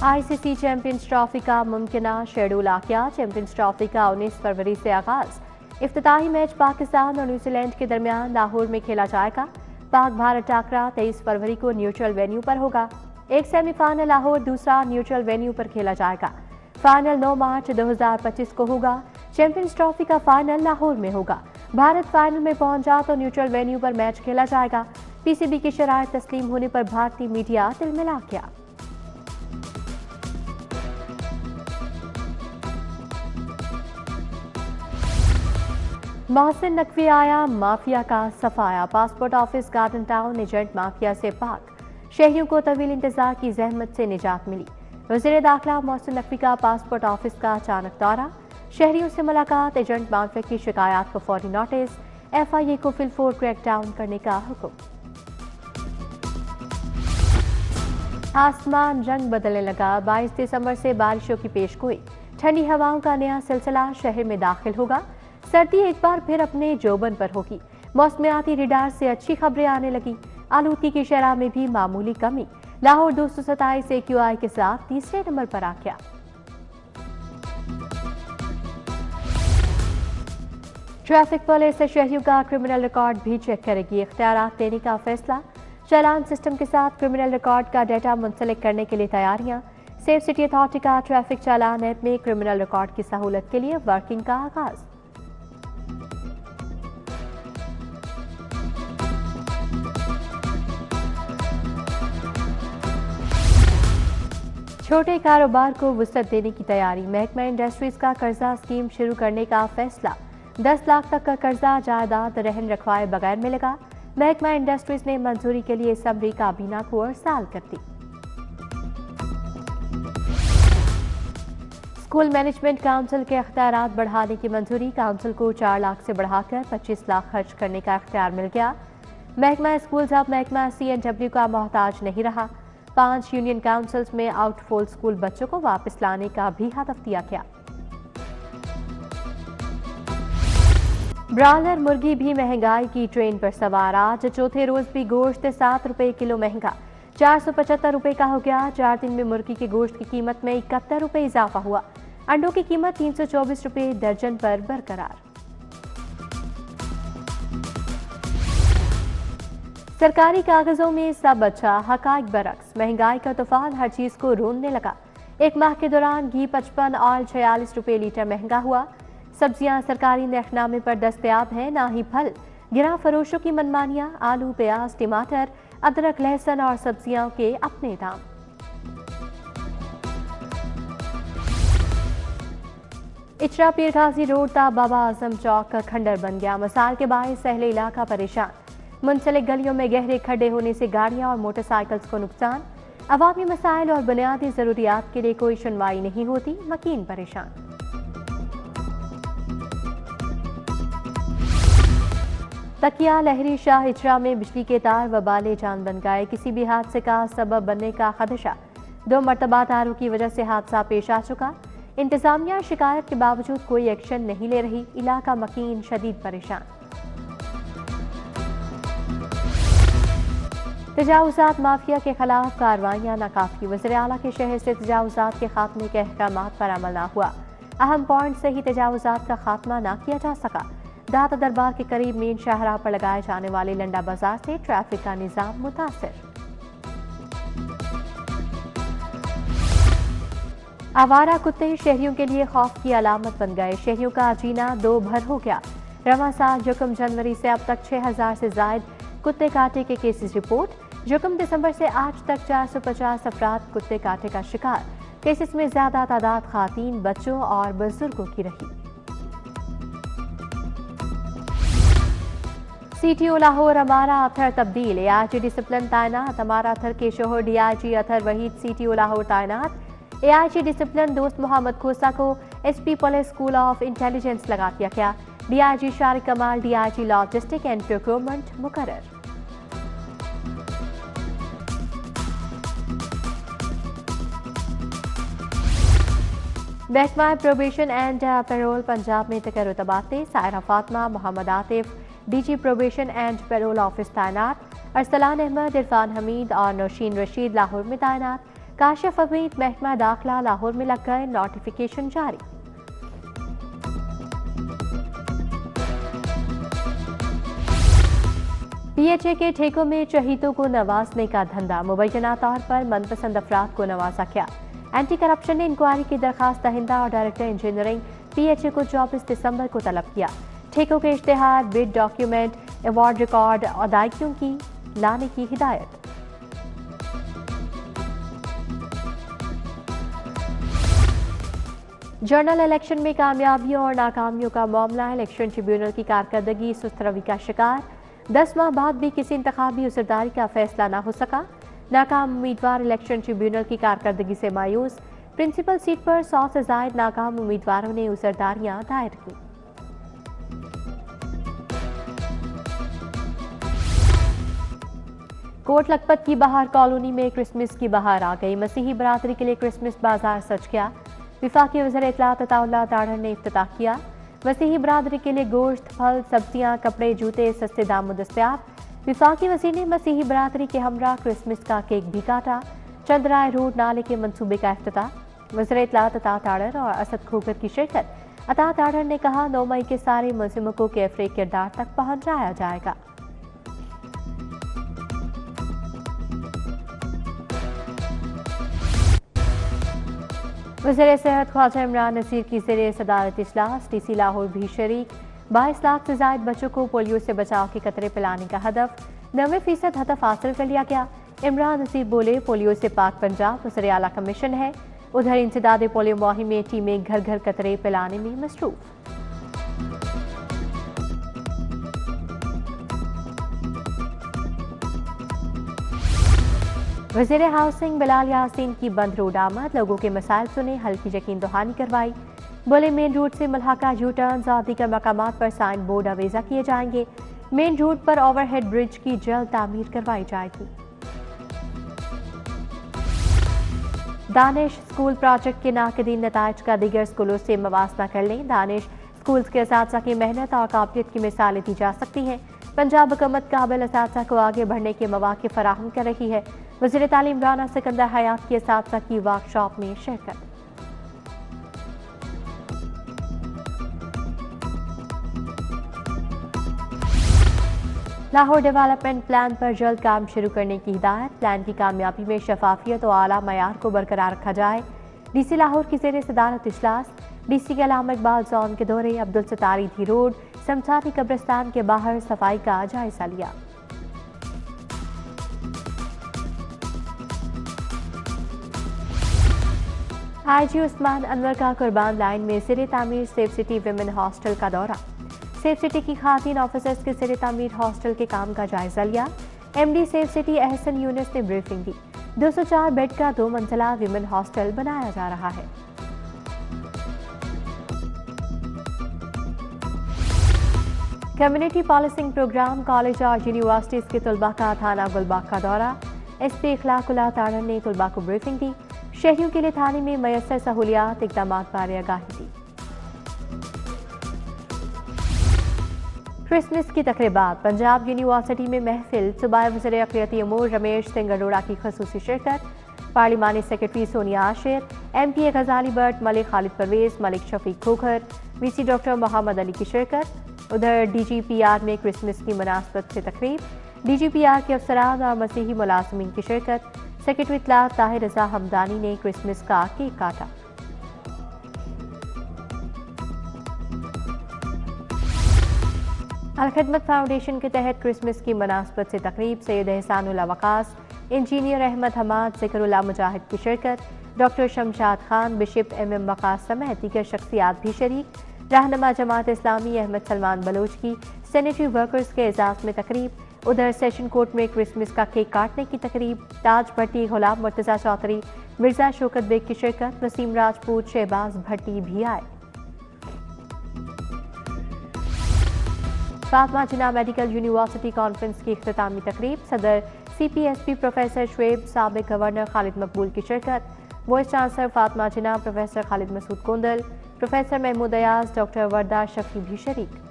ICC champions trophy का मुमकिन schedule आ गया। चैंपियंस ट्रॉफी का 19 फरवरी से आगाज। इफ्तिताही मैच पाकिस्तान और न्यूजीलैंड के दरमियान लाहौर में खेला जाएगा। पाक भारत टाकरा 23 फरवरी को न्यूट्रल वेन्यू पर होगा। एक सेमीफाइनल लाहौर, दूसरा न्यूट्रल वेन्यू पर खेला जाएगा। फाइनल 9 मार्च 2025 को होगा। चैंपियंस ट्रॉफी का फाइनल लाहौर में होगा। भारत फाइनल में पहुंचा तो न्यूट्रल वेन्यू पर मैच खेला जाएगा। पीसीबी की शराइत तस्लीम होने पर भारतीय मीडिया तिलमिला गया। मोहसिन नकवी आया माफिया का सफाया। Passport office garden town agent mafia से पाक। शहरियों को तवील इंतजार की जहमत से निजात मिली। वज़ीर दाखिला मोहसिन नकवी का पासपोर्ट ऑफिस का अचानक दौरा, शहरियों से मुलाकात, एजेंट माफिया की शिकायत को फौरी नोटिस, एफआईए को फिलफोर क्रैक डाउन करने का हुक्म। आसमान रंग बदलने लगा। 22 दिसंबर से बारिशों की पेशगोई। ठंडी हवाओं का नया सिलसिला शहर में दाखिल होगा। सर्दी एक बार फिर अपने जोबन पर होगी। मौसमियाती रिडार से अच्छी खबरें आने लगी। आलूदगी की शरह में भी मामूली कमी। लाहौर 227 AQI के साथ तीसरे नंबर पर आ गया। ट्रैफिक पुलिस शहरियों का क्रिमिनल रिकॉर्ड भी चेक करेगी। इख्तियारात देने का फैसला। चालान सिस्टम के साथ क्रिमिनल रिकॉर्ड का डाटा मुंसलिक करने के लिए तैयारियां। सेफ सिटी अथॉरिटी का ट्रैफिक चालान ऐप में क्रिमिनल रिकॉर्ड की सहूलत के लिए वर्किंग का आगाज। छोटे कारोबार को वुसअत देने की तैयारी। महकमा इंडस्ट्रीज का कर्जा स्कीम शुरू करने का फैसला। 10 लाख तक का कर्जा जायदाद रहन रखवाए बगैर मिलेगा। महकमा इंडस्ट्रीज ने मंजूरी के लिए समरी काबीना को अरसाल कर दी। स्कूल मैनेजमेंट काउंसिल के इख्तियारात बढ़ाने की मंजूरी। काउंसिल को 4 लाख से बढ़ाकर 25 लाख खर्च करने का इख्तियार मिल गया। महकमा स्कूल्स अब महकमा CNW का मोहताज नहीं रहा। 5 यूनियन काउंसिल्स में आउटफॉल स्कूल बच्चों को वापस लाने का भी हदफ दिया गया। ब्रायलर मुर्गी भी महंगाई की ट्रेन पर सवार। आज चौथे रोज भी गोश्त 7 रुपए किलो महंगा। 475 रुपए का हो गया। 4 दिन में मुर्गी के गोश्त की कीमत में 71 रुपए इजाफा हुआ। अंडों की कीमत 324 रुपए दर्जन पर बरकरार। सरकारी कागजों में सब अच्छा, हकाइक बरक्स। महंगाई का तूफान हर चीज को रोनने लगा। एक माह के दौरान घी 55, ऑयल 46 रुपए लीटर महंगा हुआ। सब्जियां सरकारी नरखनामे पर दस्तयाब हैं, ना ही फल। गिरा फरोशों की मनमानियां। आलू, प्याज, टमाटर, अदरक, लहसुन और सब्जियों के अपने दाम। इचरा पीर गाजी रोड ता बाबा आजम चौक का खंडर बन गया। मसाल के बायस अहले इलाका परेशान। मुंसलिक गलियों में गहरे खड्डे होने से गाड़ियां और मोटरसाइकिल्स को नुकसान। अवामी मसाइल और बुनियादी जरूरियात के लिए कोई सुनवाई नहीं होती। मकीन परेशान। तकिया लहरी शाह इचरा में बिजली के तार वबाले जान बन गए। किसी भी हादसे का सबब बनने का खदशा। 2 मरतबा तारों की वजह से हादसा पेश आ चुका। इंतजामिया शिकायत के बावजूद कोई एक्शन नहीं ले रही। इलाका मकीन शदीद परेशान। तजावुजात माफिया के खिलाफ कार्रवाइयां नाकाफी। वज़ीर आला के शहर से तजावुजात के खात्मे के अहकामात पर अमल न हुआ। अहम पॉइंट से ही तजावुजात का खात्मा न किया जा सका। दाता दरबार के करीब मेन शाहराह पर लगाए जाने वाले लंडा बाजार से ट्रैफिक का निजाम मुतासिर। आवारा कुत्ते शहरियों के लिए खौफ की अलामत बन गए। शहरियों का जीना 2 भर हो गया। रवां साल जुकम जनवरी से अब तक 6000 से जायद कुत्ते काटे के केसेस रिपोर्ट। जुकम दिसंबर से आज तक 450 अफराद कुत्ते काटे का शिकार। केसेस में ज्यादा तादाद खातीन, बच्चों और बुजुर्गों की रही। CTO लाहौर अमारा अथर तब्दील। AIG डिसिप्लिन तैनात। अमारा अथर के शोहर DIG अथर वहीद CTO लाहौर तैनात। AIG डिसिप्लिन दोस्त मोहम्मद खोसा को SP police school of intelligence लगा दिया गया। DIG शारिक कमाल DIG लॉजिस्टिक एंड प्रोक्योरमेंट मुकर्रर। महकमा प्रोबेशन एंड पैरोल पंजाब में तकर्रुर तबादले। Saira Fatima, Mohammad Atif DG probation and parole office तैनात। अरसलान अहमद, इरफान हमीद और नौशीन रशीद लाहौर में तैनात। काशिफ हमीद महकमा दाखिला लाहौर में लग गए नोटिफिकेशन जारी। पीएचए के ठेकों में शहीदों को नवाजने का धंधा, मुबैना तौर पर मनपसंद अफराद को नवाजा गया। एंटी करप्शन ने इंक्वायरी की दरखास्त दहिंदा और डायरेक्टर इंजीनियरिंग पीएचए को 24 दिसंबर को तलब किया। ठेकों के इश्तेहार, बिड डॉक्यूमेंट, अवार्ड रिकॉर्ड, अदायगियों की लाने की हिदायत। जनरल इलेक्शन में कामयाबियों और नाकामियों का मामला, इलेक्शन ट्रिब्यूनल की कारकर्दगी सुस्त रवि का शिकार। 10 माह बाद भी किसी इंतखाबी उसरदारी का फैसला ना हो सका। नाकाम उम्मीदवार इलेक्शन ट्रिब्यूनल की कारकर्दगी से मायूस। प्रिंसिपल सीट पर 100 से जायद नाकाम उम्मीदवारों ने उसरदारियां दायर की। कोट लखपत की बहार कॉलोनी में क्रिसमस की बहार आ गई। मसीही बरादरी के लिए क्रिसमस बाजार सज गया। विफाकी वज़ीर इत्तलात अताउल्लाह ताड़र ने इफ्तिताह किया। मसीही बरादरी के लिए गोश्त, फल, सब्जियां, कपड़े, जूते सस्ते दाम में दस्तयाब। विफाकी वज़ीर ने मसीही बरादरी के हमरा क्रिसमस का केक भी काटा। चंद्राय रोड नाले के मंसूबे का इफ्तिताह। वज़ीर इत्तलात अता ताड़र और असद खोकर की शिरकत। अता ताड़र ने कहा 9 मई के सारे मुलजिमों को कैफरे किरदार तक पहुंचाया जाएगा। वज़ीर सेहत ख्वाजा इमरान नसीर की ज़रिए सदारत इजलास, डीसी लाहौर भी शरीक। 22 लाख से जायद बच्चों को पोलियो से बचाव के कतरे पिलाने का हदफ, 90% हदफ हासिल कर लिया गया। इमरान नसीर बोले पोलियो से पाक पंजाब वज़ीर आला का मिशन है। उधर इंसदाद पोलियो मुहिम में टीमें घर घर कतरे पिलाने में मसरूफ। वज़ीर हाउसिंग बिलाल यासीन की बंद रोड आमद, लोगों के मसाइल सुने, हल की यकीन दहानी करवाई। बोले मेन रोड से मुल्हाका यू टर्न और दीगर मकामात पर साइन बोर्ड अवेजा किए जाएंगे। मेन रोड पर ओवरहेड ब्रिज की जल्द तामीर करवाई जाएगी। दानिश स्कूल प्रोजेक्ट के नाकदीन नताइज का दीगर स्कूलों से मवासना कर लें। दानिश स्कूल्स के असातिज़ा की मेहनत और काबिलियत की मिसालें दी जा सकती हैं। पंजाब हुकूमत काबिल असातिज़ा को आगे बढ़ने के मौके फराहम कर रही है। वज़ीर तालीम राना सिकंदर हयात की असातिज़ा की वर्कशॉप में शिरकत। लाहौर डेवलपमेंट प्लान पर जल्द काम शुरू करने की हिदायत। प्लान की कामयाबी में शफाफियत और आला मयार को बरकरार रखा जाए। डीसी लाहौर की ज़ेरे सदारत इजलास। डीसी के अलामा इकबाल जोन के दौरे अब्दुल सत्तार धी रोड शमशानी कब्रिस्तान के बाहर सफाई का जायजा लिया। आईजी उस्मान अनवर का कुर्बान लाइन में सिरे तामीर सेफ सिटी विमेन हॉस्टल का दौरा। सेफ सिटी की खातीन ऑफिसर्स के सिरे तामीर हॉस्टल के काम का जायजा लिया। MD safe city Ehsan Younus ने ब्रीफिंग दी। 204 बेड का 2 मंजिला विमेन हॉस्टल बनाया जा रहा है। कम्युनिटी पॉलिसिंग प्रोग्राम, कॉलेज और यूनिवर्सिटीज के तलबा का थाना गुलबाग का दौरा। एसपी इखलाकुल्लाह ताड़र ने तलबा को ब्रीफिंग दी। शहरियों के लिए थाने में मयसर सहूलियात इक़दामात बारे आगाही दी। क्रिसमस की तकरीबात, पंजाब यूनिवर्सिटी में महफिल, सूबाई वज़ीर अक़लियती अमूर रमेश सिंह अरोड़ा की ख़ुसूसी शिरकत। पार्लिमानी सेक्रेटरी सोनिया आशिर, MPA गजाली भट्ट, मलिक खालिद परवेज, मलिक शफीक खोखर, VC डॉक्टर मोहम्मद अली की शिरकत। उधर DGPR में क्रिसमस की मुनासबत से तकरीब, DGPR के अफसरान और मसीही मुलाज़िमीन की शिरकत। सेक्रेटरी इत्तलात ताहिर रज़ा हमदानी ने क्रिसमस का केक काटा। अलखिदमत फाउंडेशन के तहत क्रिसमस की मुनासबत से तकरीब, सैयद एहसानुल वकास, इंजीनियर अहमद हमाद, ज़िकरुल्लाह मुजाहिद की शिरकत। Doctor Shamshad Khan, bishop MM Waqas समेत दीगर शख्सियात भी शरीक। रहनुमा जमात इस्लामी अहमद सलमान बलोच की सैनिटरी वर्कर्स के एजाज़ में तकरीब। उधर सेशन कोर्ट में क्रिसमस का केक काटने की तकरीब। ताज भट्टी, गुलाम मुर्तज़ा चौधरी, मिर्जा शौकत बेग की शिरकत। वसीम राजपूत, शहबाज भट्टी भी आए। फातिमा जिन्ना मेडिकल यूनिवर्सिटी कॉन्फ्रेंस की इख्तितामी तकरीब। सदर CPSP प्रोफेसर शुएब, साबिक गवर्नर खालिद मकबूल की शिरकत। Vice chancellor Fatima Jinnah, professor Khalid Masood Kondal, professor Mahmood Ayaz, doctor Warda Shafi भी शरीक।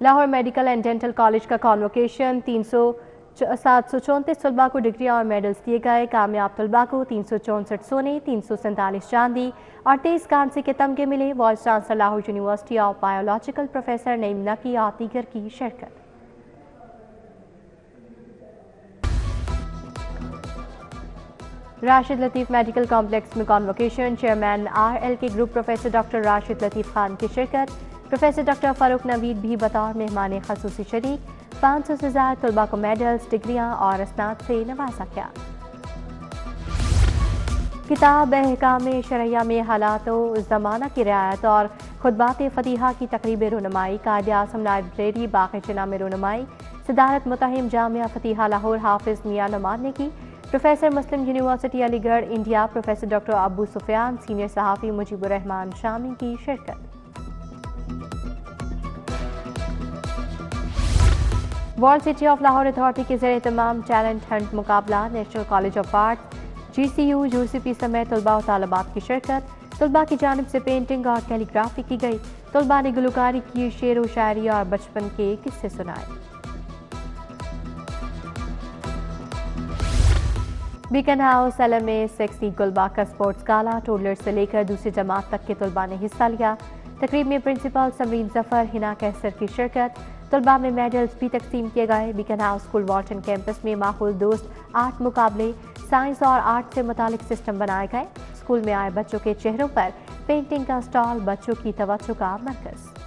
Lahore medical and dental college کا کانوکیشن 734 طلباء کو ڈگریاں اور میڈلز دیے گئے۔ کامیاب طلباء کو 364 سونے، 347 چاندی اور 23 کانسی کے تمغے ملے۔ Vice chancellor Lahore university of biological professor Naeem Naqi اور دیگر کی شرکت۔ راشد لطیف میڈیکل کمپلیکس میں کانوکیشن، چیئرمین RL کے group professor doctor Rashid Latif Khan کی شرکت۔ پروفیسر ڈاکٹر فاروق نوید بھی بطور مہمان خصوصی شریک۔ 500 سے زائد طلباء کو میڈلز، ڈگریاں اور اسناد سے نوازا گیا۔ کتاب احکام شرعیہ میں حالات و زمانہ کی رعایت اور خطبات فاتحہ کی تقریب رونمائی۔ قائد اعظم لائبریری باغ جناح میں رونمائی صدارت متہم جامعہ فتح لاہور حافظ میاں نعمان نے کی۔ پروفیسر مسلم یونیورسٹی علی گڑھ انڈیا پروفیسر ڈاکٹر ابو سفیان، سینئر صحافی مجیب الرحمان شامی کی شرکت۔ World city of Lahore authority کے زیر اہتمام ٹیلنٹ ہنٹ مقابلہ، national college of arts, GCU، UCP سمیت طلباء و طالبات کی شرکت۔ طلباء کی جانب سے پینٹنگ اور کیلی گرافی کی گئی۔ طلباء نے گلوکاری کی، شعر و شاعری اور بچپن کے قصے سنائے۔ بیکن ہاؤس LM میں 60 گلبا کا سپورٹس گالا، ٹولر سے لے کر دوسری جماعت تک کے طلباء نے حصہ لیا۔ تقریب میں پرنسپل سمرین ظفر، ہنا کیسر کی شرکت۔ طلباء میں میڈلز بھی تقسیم کیے گئے۔ Beaconhouse school Walton campus میں ماحول دوست آرٹ مقابلے، سائنس اور آرٹ سے متعلق سسٹم بنائے گئے۔ اسکول میں آئے بچوں کے چہروں پر پینٹنگ کا اسٹال بچوں کی توجہ کا مرکز۔